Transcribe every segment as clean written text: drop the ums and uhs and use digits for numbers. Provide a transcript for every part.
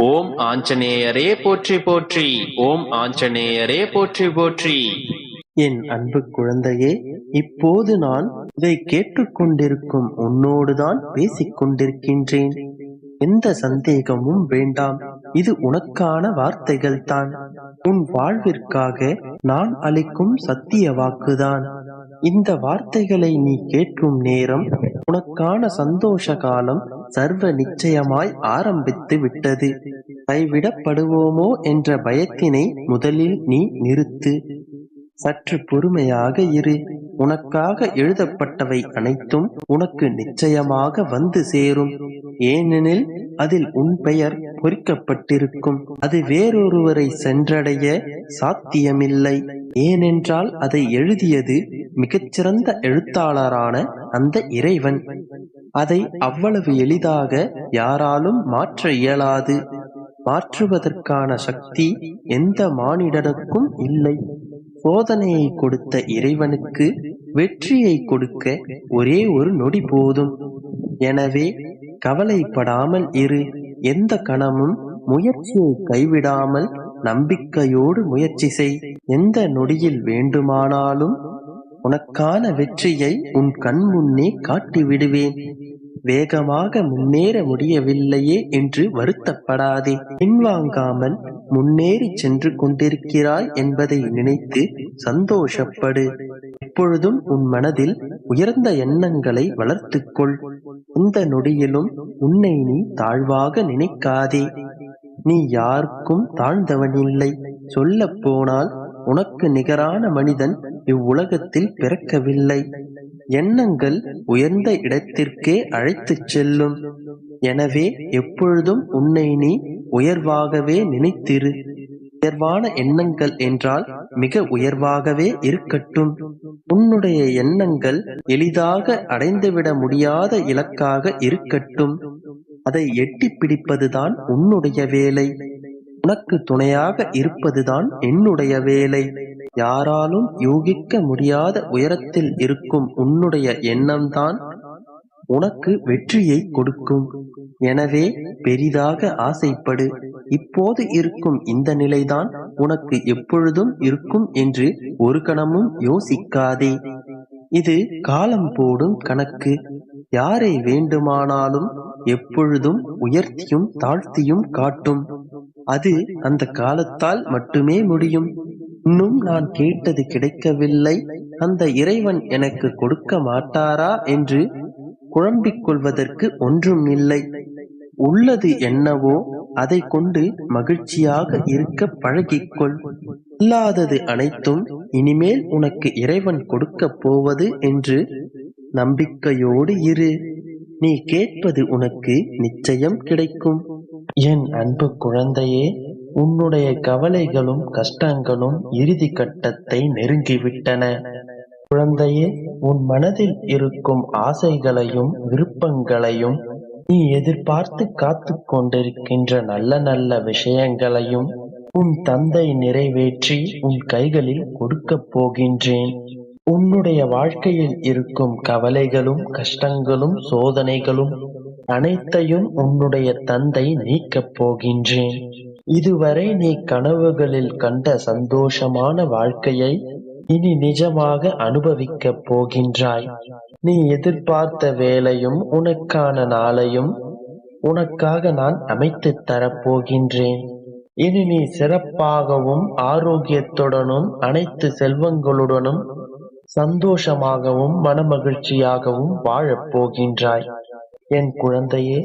ஓம் ஆஞ்சநேயரே போற்றி போற்றி. ஓம் ஆஞ்சநேயரே போற்றி போற்றி. என் அன்பு குழந்தையே, இப்போது நான் இதை கேட்டுக்கொண்டிருக்கும் உன்னோடுதான் பேசிக் கொண்டிருக்கின்றேன். எந்த சந்தேகமும் வேண்டாம். இது உனக்கான வார்த்தைகள் தான். உன் வாழ்விற்காக நான் அளிக்கும் சத்திய வாக்குதான். இந்த வார்த்தைகளை நீ கேட்கும் நேரம் உனக்கான சந்தோஷ காலம் சர்வ நிச்சயமாய் ஆரம்பித்து விட்டது. கைவிடப்படுவோமோ என்ற பயத்தினை முதலில் நீ நிறுத்து. சற்று பொறுமையாக இரு. உனக்காக எழுதப்பட்டவை அனைத்தும் உனக்கு நிச்சயமாக வந்து சேரும். ஏனெனில் அதில் உன் பெயர் பொறிக்கப்பட்டிருக்கும். அது வேறொருவரை சென்றடைய சாத்தியமில்லை. ஏனென்றால் அதை எழுதியது மிகச்சிறந்த எழுத்தாளரான அந்த இறைவன். அதை அவ்வளவு எளிதாக யாராலும் மாற்ற இயலாது. மாற்றுவதற்கான சக்தி எந்த மானிடனுக்கும் இல்லை. சோதனையை கொடுத்த இறைவனுக்கு வெற்றியை கொடுக்க ஒரே ஒரு நொடி போதும். எனவே கவலைப்படாமல் இரு. எந்த கணமும் முயற்சியை கைவிடாமல் நம்பிக்கையோடு முயற்சி செய். எந்த நொடியில் வேண்டுமானாலும் உனக்கான வெற்றியை உன் கண் முன்னே காட்டி விடுவேன். வேகமாக முன்னேற முடியவில்லையே என்று வருத்தப்படாதே. பின்வாங்காமல் முன்னேறி சென்று கொண்டிருக்கிறாய் என்பதை நினைத்து சந்தோஷப்படு. எப்பொழுதும் உன் மனதில் உயர்ந்த எண்ணங்களை வளர்த்துக்கொள். எந்த நொடியிலும் உன்னை நீ தாழ்வாக நினைக்காதே. நீ யாருக்கும் தாழ்ந்தவனில்லை. சொல்ல போனால் உனக்கு நிகரான மனிதன் இவ்வுலகத்தில் பிறக்கவில்லை. எண்ணங்கள் உயர்ந்த இடத்திற்கே அழைத்துச் செல்லும். எனவே எப்பொழுதும் உன்னை நீ உயர்வாகவே நினைத்திரு. உயர்வான எண்ணங்கள் என்றால் மிக உயர்வாகவே இருக்கட்டும். உன்னுடைய எண்ணங்கள் எளிதாக அடைந்துவிட முடியாத இலக்காக இருக்கட்டும். அதை எட்டி பிடிப்பதுதான் உன்னுடைய வேலை. உனக்கு துணையாக இருப்பதுதான் என்னுடைய வேலை. யாராலும் யூகிக்க முடியாத உயரத்தில் இருக்கும் உன்னுடைய எண்ணம்தான் உனக்கு வெற்றியை கொடுக்கும். எனவே பெரிதாக ஆசைப்படு. இப்போது இருக்கும் இந்த நிலைதான் உனக்கு எப்பொழுதும் இருக்கும் என்று ஒரு கணமும் யோசிக்காதே. இது காலம் போடும் கணக்கு. யாரை வேண்டுமானாலும் எப்பொழுதும் உயர்த்தியும் தாழ்த்தியும் காட்டும். அது அந்த காலத்தால் மட்டுமே முடியும். இன்னும் நான் கேட்டது கிடைக்கவில்லை, அந்த இறைவன் எனக்கு கொடுக்க மாட்டாரா என்று குழம்பிக் கொள்வதற்கு ஒன்றும் இல்லை. உள்ளது என்னவோ அதை கொண்டு மகிழ்ச்சியாக இருக்க பழகிக்கொள். இல்லாதது அனைத்தும் இனிமேல் உனக்கு இறைவன் கொடுக்கப் போவது என்று நம்பிக்கையோடு இரு. நீ கேட்பது உனக்கு நிச்சயம் கிடைக்கும். என் அன்பு குழந்தையே, உன்னுடைய கவலைகளும் கஷ்டங்களும் இறுதி கட்டத்தை நெருங்கிவிட்டன. குழந்தையே, உன் மனதில் இருக்கும் ஆசைகளையும் விருப்பங்களையும், நீ எதிர்பார்த்து காத்து கொண்டிருக்கின்ற நல்ல நல்ல விஷயங்களையும் உன் தந்தை நிறைவேற்றி உன் கைகளில் கொடுக்கப் போகின்றேன். உன்னுடைய வாழ்க்கையில் இருக்கும் கவலைகளும் கஷ்டங்களும் சோதனைகளும் அனைத்தையும் உன்னுடைய தந்தை நீக்கப் போகின்றேன். இதுவரை நீ கனவுகளில் கண்ட சந்தோஷமான வாழ்க்கையை இனி நிஜமாக அனுபவிக்கப் போகின்றாய். நீ எதிர்பார்த்த வேலையும் உனக்கான நாளையும் உனக்காக நான் அமைத்துத் தரப்போகின்றேன். இனி நீ சிறப்பாகவும் ஆரோக்கியத்துடனும் அனைத்து செல்வங்களுடனும் சந்தோஷமாகவும் மனமகிழ்ச்சியாகவும் வாழப் போகின்றாய். என் குழந்தையே,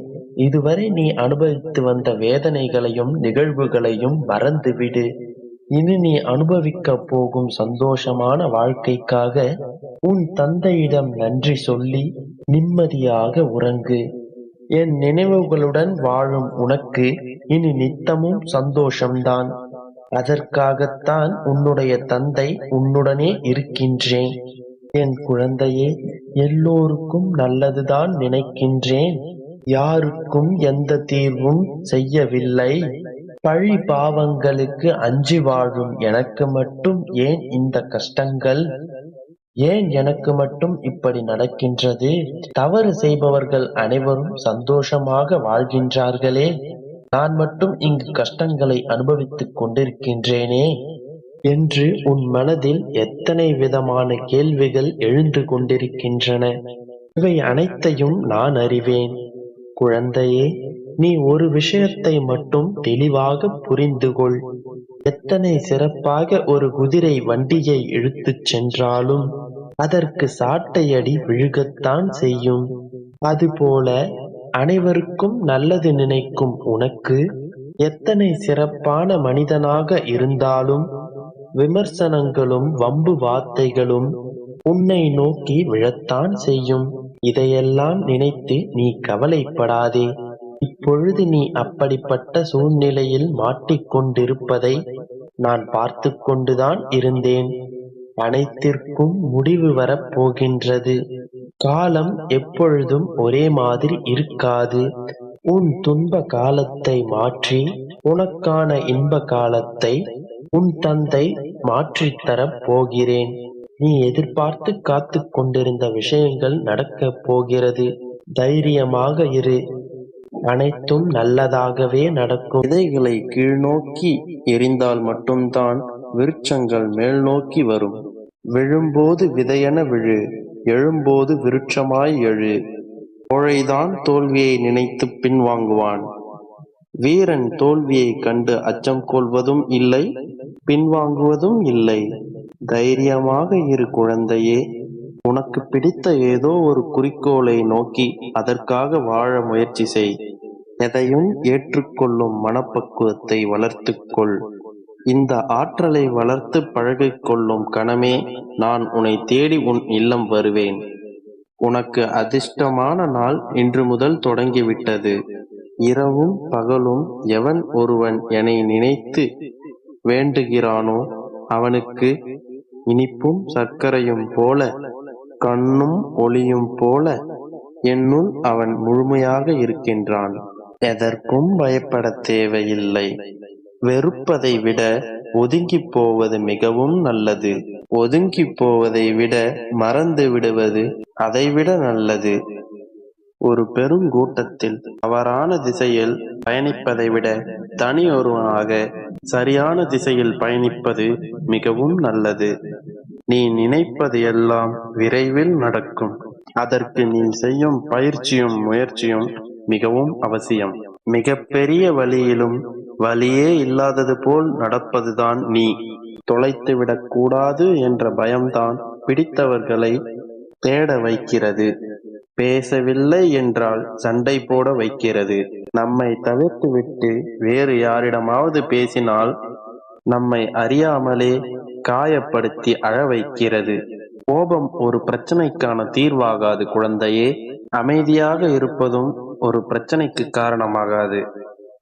இதுவரை நீ அனுபவித்து வந்த வேதனைகளையும் நிகழ்வுகளையும் மறந்துவிடு. இனி நீ அனுபவிக்கப் போகும் சந்தோஷமான வாழ்க்கைக்காக உன் தந்தையிடம் நன்றி சொல்லி நிம்மதியாக உறங்கு. என் நினைவுகளுடன் வாழும் உனக்கு இனி நித்தமும் சந்தோஷம்தான். அதற்காகத்தான் உன்னுடைய தந்தை உன்னுடனே இருக்கின்றேன். என் குழந்தையே, எல்லோருக்கும் நல்லதுதான் நினைக்கின்றேன். யாருக்கும் எந்த தீர்வும் செய்யவில்லை. பழி பாவங்களுக்கு அஞ்சி வாழும் எனக்கு மட்டும் ஏன் இந்த கஷ்டங்கள்? ஏன் எனக்கு மட்டும் இப்படி நடக்கின்றது? தவறு செய்பவர்கள் அனைவரும் சந்தோஷமாக வாழ்கின்றார்களே. நான் மட்டும் இங்கு கஷ்டங்களை அனுபவித்துக் கொண்டிருக்கின்றேனே என்று உன் மனதில் எத்தனை விதமான கேள்விகள் எழுந்து கொண்டிருக்கின்றன. இவை அனைத்தையும் நான் அறிவேன். குழந்தையே, நீ ஒரு விஷயத்தை மட்டும் தெளிவாக புரிந்து கொள். எத்தனை சிறப்பாக ஒரு குதிரை வண்டியை இழுத்துச் சென்றாலும் அதற்கு சாட்டையடி விழுகத்தான் செய்யும். அதுபோல அனைவருக்கும் நல்லது நினைக்கும் உனக்கு எத்தனை சிறப்பான மனிதனாக இருந்தாலும் விமர்சனங்களும் வம்பு வார்த்தைகளும் உன்னை நோக்கி விழத்தான் செய்யும். இதையெல்லாம் நினைத்து நீ கவலைப்படாதே. இப்பொழுது நீ அப்படிப்பட்ட சூழ்நிலையில் மாட்டிக்கொண்டிருப்பதை நான் பார்த்து கொண்டுதான் இருந்தேன். அனைத்திற்கும் முடிவு வரப்போகின்றது. காலம் எப்பொழுதும் ஒரே மாதிரி இருக்காது. உன் துன்ப காலத்தை மாற்றி உனக்கான இன்ப காலத்தை உன் தந்தை மாற்றித்தரப் போகிறேன். நீ எதிர்பார்த்து காத்து கொண்டிருந்த விஷயங்கள் நடக்கப் போகிறது. தைரியமாக இரு. அனைத்தும் நல்லதாகவே நடக்கும். விதைகளை கீழ்நோக்கி எறிந்தால் மட்டும்தான் விருட்சங்கள் மேல் நோக்கி வரும். விழும்போது விதையென விழு, எழும்போது விருட்சமாய் எழு. கோழைதான் தோல்வியை நினைத்து பின்வாங்குவான். வீரன் தோல்வியைக் கண்டு அச்சம் கொள்வதும் இல்லை, பின்வாங்குவதும் இல்லை. தைரியமாக இரு குழந்தையே. உனக்கு பிடித்த ஏதோ ஒரு குறிக்கோளை நோக்கி அதற்காக வாழ முயற்சி செய். எதையும் ஏற்றுக்கொள்ளும் மனப்பக்குவத்தை வளர்த்துக்கொள். இந்த ஆற்றலை வளர்த்து பழகிக் கொள்ளும் கணமே நான் உன்னை தேடி உன் இல்லம் வருவேன். உனக்கு அதிர்ஷ்டமான நாள் இன்று முதல் தொடங்கிவிட்டது. இரவும் பகலும் எவன் ஒருவன் என்னை நினைத்து வேண்டுகிறானோ அவனுக்கு இனிப்பும் சர்க்கரையும் போல, கண்ணும் ஒளியும் போல என்னுள் அவன் முழுமையாக இருக்கின்றான். எதற்கும் பயப்பட தேவையில்லை. வெறுப்பதை விட ஒதுங்கிப் போவது மிகவும் நல்லது. ஒதுங்கிப் போவதை விட மறந்து விடுவது அதைவிட நல்லது. ஒரு பெருங்கூட்டத்தில் தவறான திசையில் பயணிப்பதை விட தனி ஒருவனாக சரியான திசையில் பயணிப்பது மிகவும் நல்லது. நீ நினைப்பது எல்லாம் விரைவில் நடக்கும். அதற்கு நீ செய்யும் பயிற்சியும் முயற்சியும் மிகவும் அவசியம். மிகப்பெரிய வழியிலும் வழியே இல்லாதது போல் நடப்பதுதான் நீ. தொலைத்துவிடக் கூடாது என்ற பயம்தான் பிடித்தவர்களை தேட வைக்கிறது. பேசவில்லை என்றால் சண்டை போட வைக்கிறது. நம்மை தவிர்த்துவிட்டு வேறு யாரிடமாவது பேசினால் நம்மை அறியாமலே காயப்படுத்தி அழ வைக்கிறது. கோபம் ஒரு பிரச்சனைக்கான தீர்வாகாது குழந்தையே. அமைதியாக இருப்பதும் ஒரு பிரச்சனைக்கு காரணமாகாது.